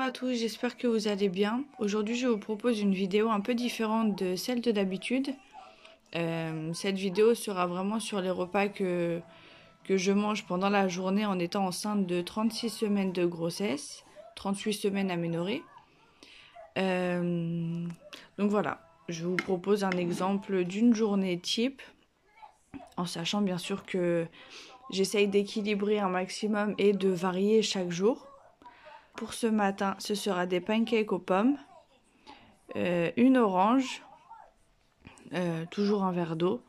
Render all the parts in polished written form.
à tous, j'espère que vous allez bien. Aujourd'hui, je vous propose une vidéo un peu différente de celle de d'habitude. Cette vidéo sera vraiment sur les repas que je mange pendant la journée en étant enceinte de 36 semaines de grossesse, 38 semaines aménorrhées. Donc voilà, je vous propose un exemple d'une journée type, en sachant bien sûr que j'essaye d'équilibrer un maximum et de varier chaque jour. Pour ce matin, ce sera des pancakes aux pommes, une orange, toujours un verre d'eau,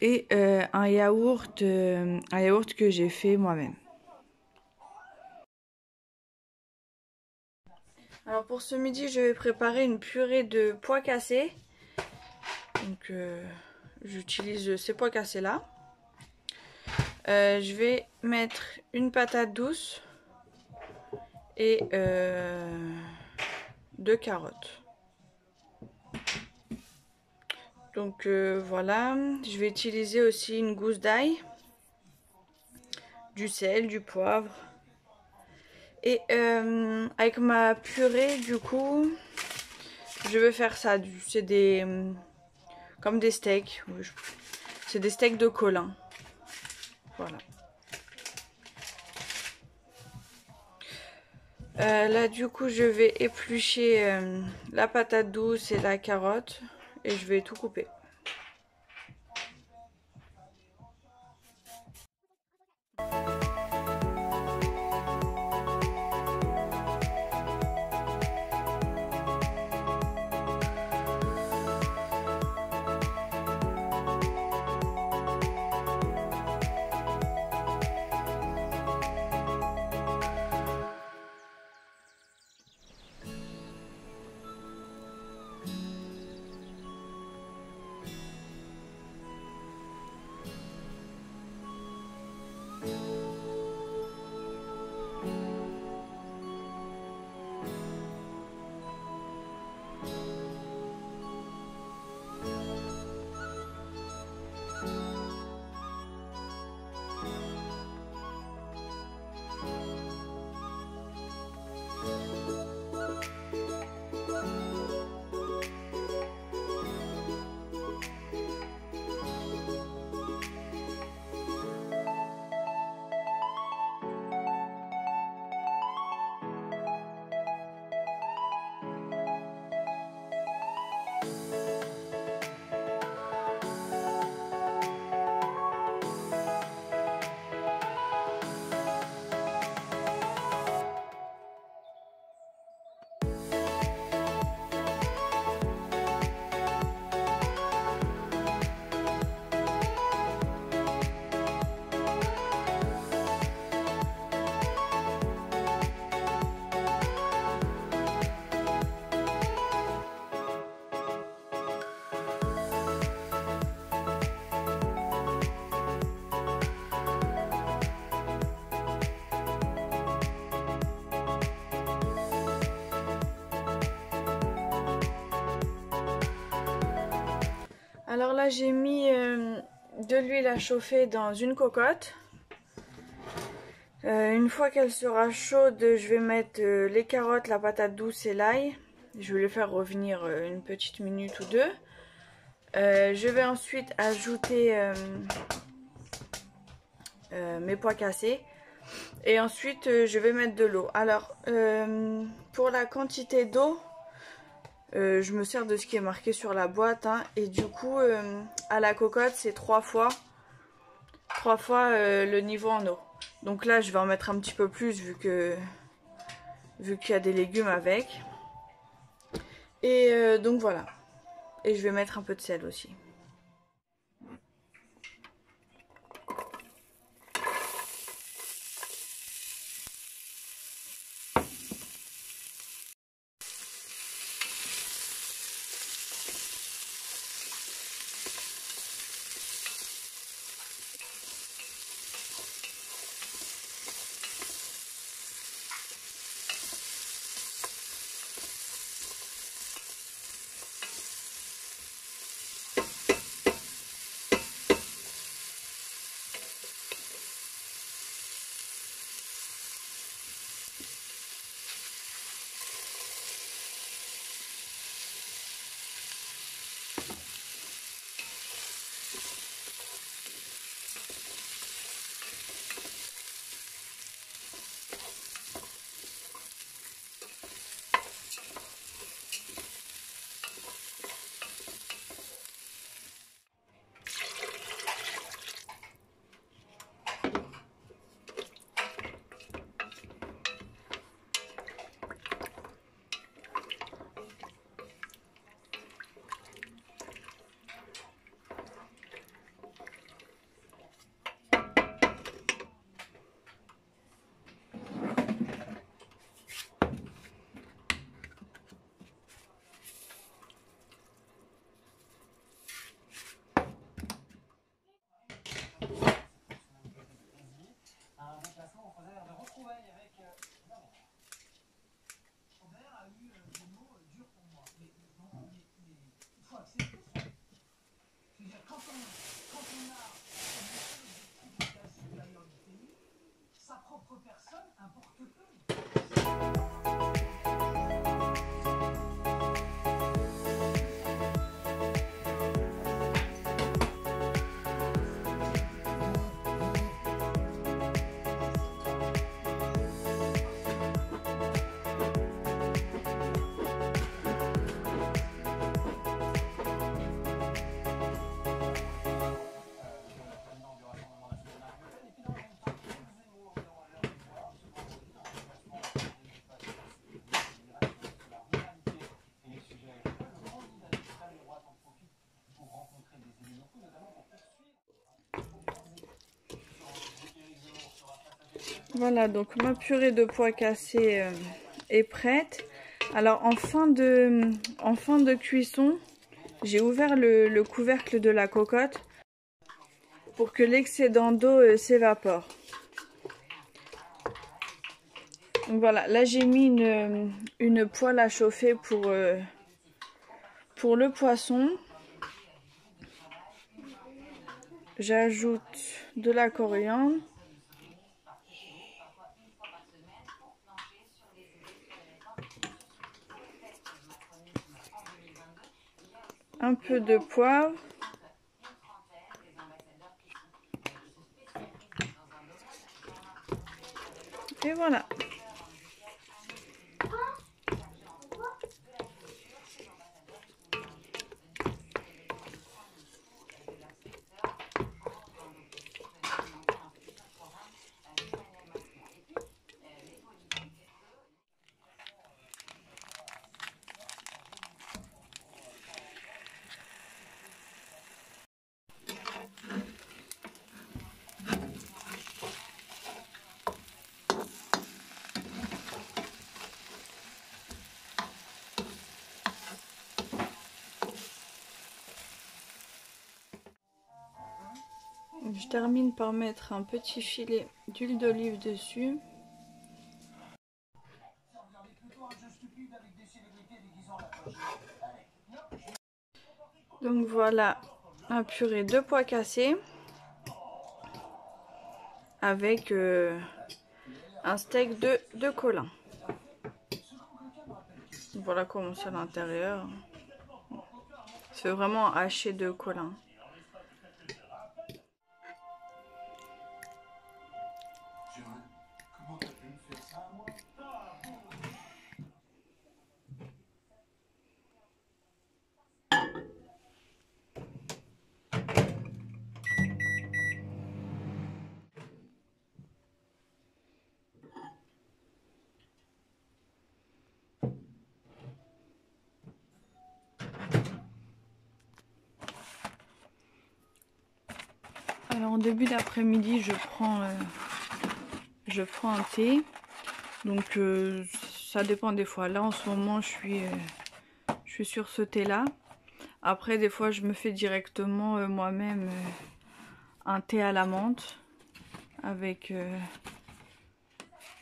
et un yaourt que j'ai fait moi-même. Alors pour ce midi, je vais préparer une purée de pois cassés. Donc j'utilise ces pois cassés là. Je vais mettre une patate douce et 2 carottes. Donc voilà, je vais utiliser aussi une gousse d'ail, du sel, du poivre. Et avec ma purée, du coup, je vais faire ça. C'est des comme des steaks. C'est des steaks de colin. Voilà. Là, du coup, je vais éplucher la patate douce et la carotte. Et je vais tout couper. Alors là, j'ai mis de l'huile à chauffer dans une cocotte. Une fois qu'elle sera chaude, je vais mettre les carottes, la patate douce et l'ail. Je vais les faire revenir une petite minute ou deux. Je vais ensuite ajouter mes pois cassés. Et ensuite, je vais mettre de l'eau. Alors, pour la quantité d'eau, je me sers de ce qui est marqué sur la boîte. Hein, et du coup, à la cocotte, c'est 3 fois le niveau en eau. Donc là, je vais en mettre un petit peu plus vu qu'il y a des légumes avec. Et donc voilà. Et je vais mettre un peu de sel aussi. Voilà, donc ma purée de pois cassés est prête. Alors en fin de cuisson, j'ai ouvert le couvercle de la cocotte pour que l'excédent d'eau s'évapore. Donc voilà, là j'ai mis une poêle à chauffer pour le poisson. J'ajoute de la coriandre. Un peu de poivre. Et voilà. Je termine par mettre un petit filet d'huile d'olive dessus. Donc voilà un purée de pois cassés avec un steak de colin. Voilà comment c'est à l'intérieur. C'est vraiment haché de colin. Alors en début d'après-midi, je prends un thé. Donc ça dépend des fois. Là en ce moment, je suis sur ce thé là. Après des fois, je me fais directement moi-même un thé à la menthe avec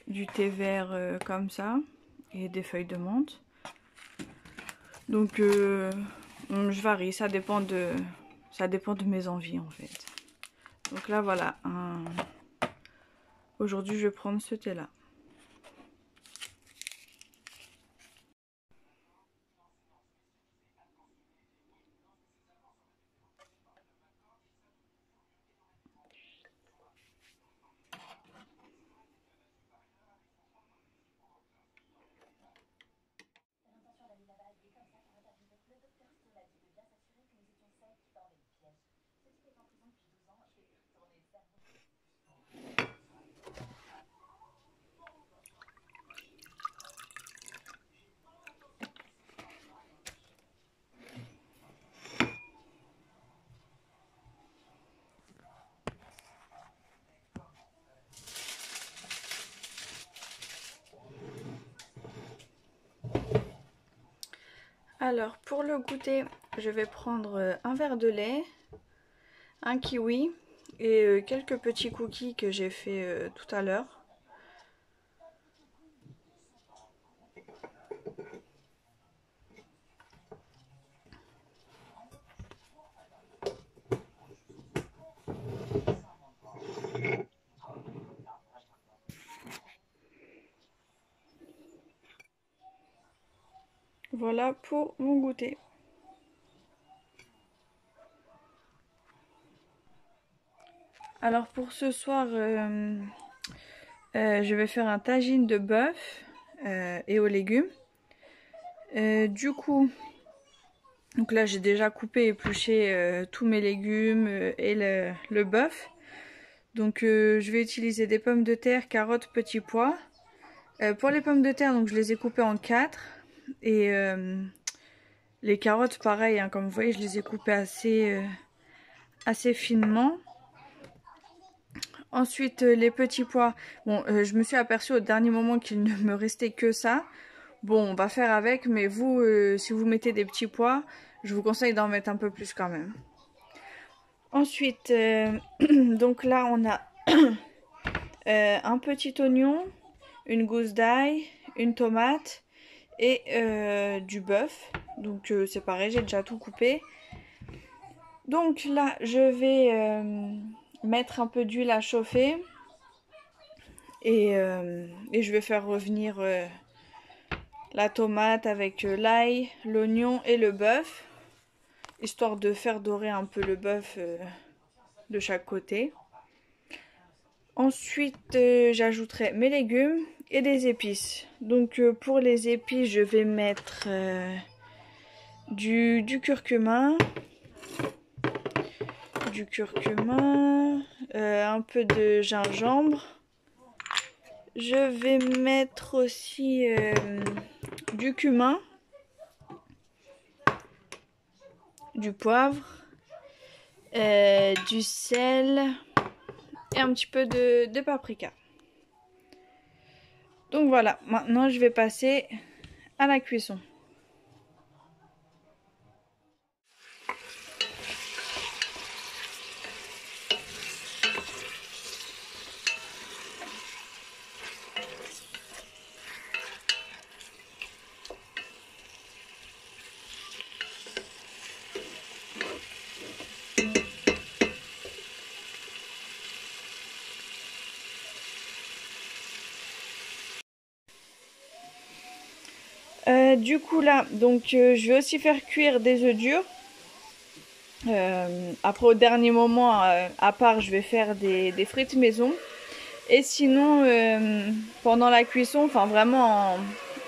du thé vert comme ça et des feuilles de menthe. Donc je varie, ça dépend de mes envies en fait. Donc là voilà, aujourd'hui je vais prendre ce thé là. Alors pour le goûter, je vais prendre un verre de lait, un kiwi et quelques petits cookies que j'ai fait tout à l'heure. Voilà pour mon goûter. Alors pour ce soir, je vais faire un tagine de bœuf et aux légumes. Du coup, donc là j'ai déjà coupé et épluché tous mes légumes et le bœuf. Donc je vais utiliser des pommes de terre, carottes, petits pois. Pour les pommes de terre, donc je les ai coupées en 4. Et les carottes pareil, hein, comme vous voyez je les ai coupées assez finement. Ensuite les petits pois, bon je me suis aperçue au dernier moment qu'il ne me restait que ça. Bon on va faire avec, mais vous si vous mettez des petits pois, je vous conseille d'en mettre un peu plus quand même. Ensuite donc là on a un petit oignon, une gousse d'ail, une tomate et du bœuf. Donc c'est pareil, j'ai déjà tout coupé. Donc là je vais mettre un peu d'huile à chauffer et je vais faire revenir la tomate avec l'ail, l'oignon et le bœuf, histoire de faire dorer un peu le bœuf de chaque côté. Ensuite j'ajouterai mes légumes et des épices. Donc pour les épices je vais mettre du curcuma, un peu de gingembre. Je vais mettre aussi du cumin, du poivre, du sel et un petit peu de paprika. Donc voilà, maintenant je vais passer à la cuisson. Du coup là, donc je vais aussi faire cuire des œufs durs. Après au dernier moment, à part, je vais faire des frites maison. Et sinon, pendant la cuisson, enfin vraiment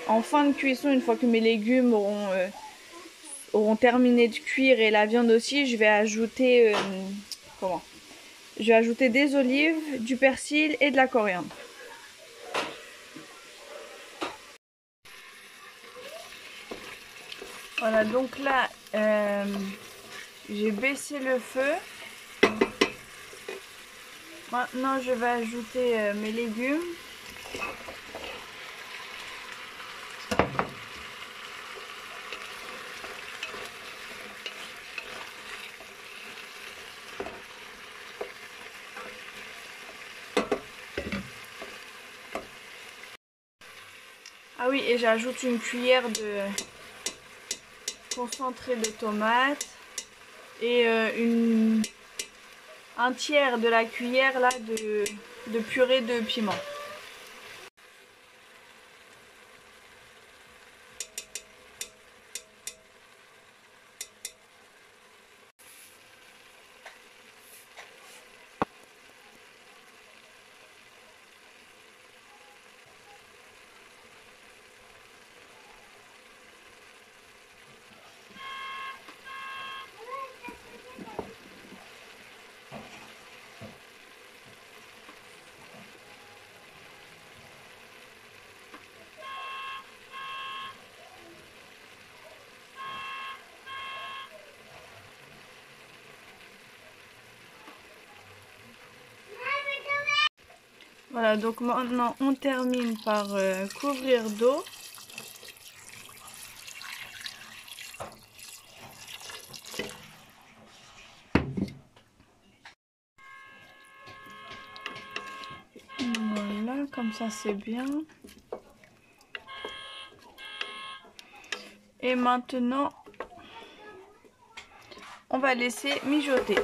en fin de cuisson, une fois que mes légumes auront terminé de cuire et la viande aussi, je vais ajouter Je vais ajouter des olives, du persil et de la coriandre. Voilà, donc là, j'ai baissé le feu. Maintenant, je vais ajouter mes légumes. Ah oui, et j'ajoute une cuillère de concentré de tomates et un tiers de la cuillère là de purée de piment. Voilà, donc maintenant on termine par couvrir d'eau. Comme ça c'est bien. Et maintenant, on va laisser mijoter.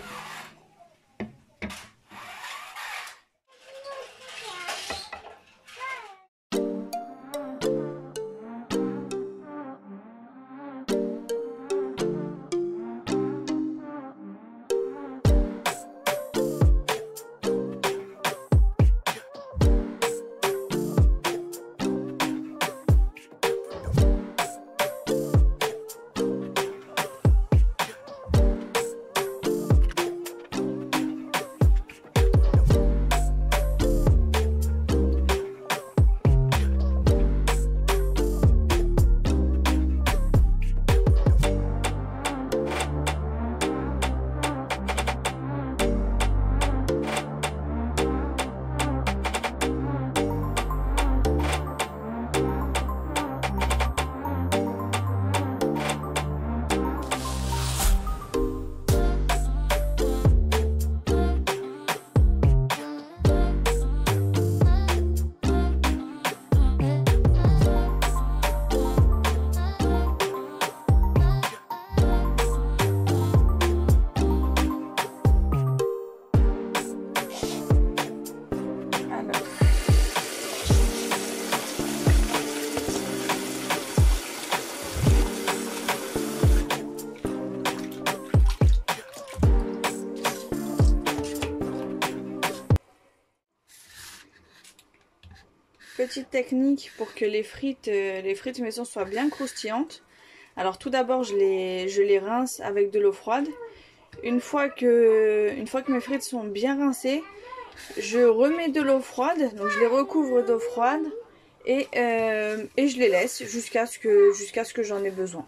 Petite technique pour que les frites maison soient bien croustillantes. Alors tout d'abord je les rince avec de l'eau froide. Une fois que mes frites sont bien rincées, je remets de l'eau froide, donc je les recouvre d'eau froide et je les laisse jusqu'à ce que j'en ai besoin.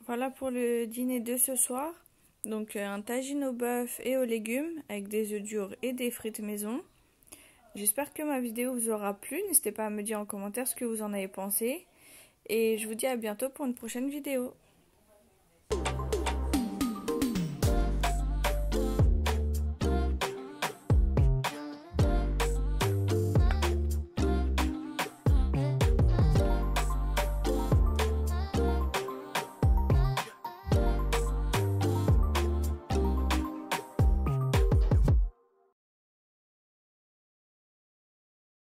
Voilà pour le dîner de ce soir. Donc un tagine au bœuf et aux légumes avec des œufs durs et des frites maison. J'espère que ma vidéo vous aura plu. N'hésitez pas à me dire en commentaire ce que vous en avez pensé. Et je vous dis à bientôt pour une prochaine vidéo.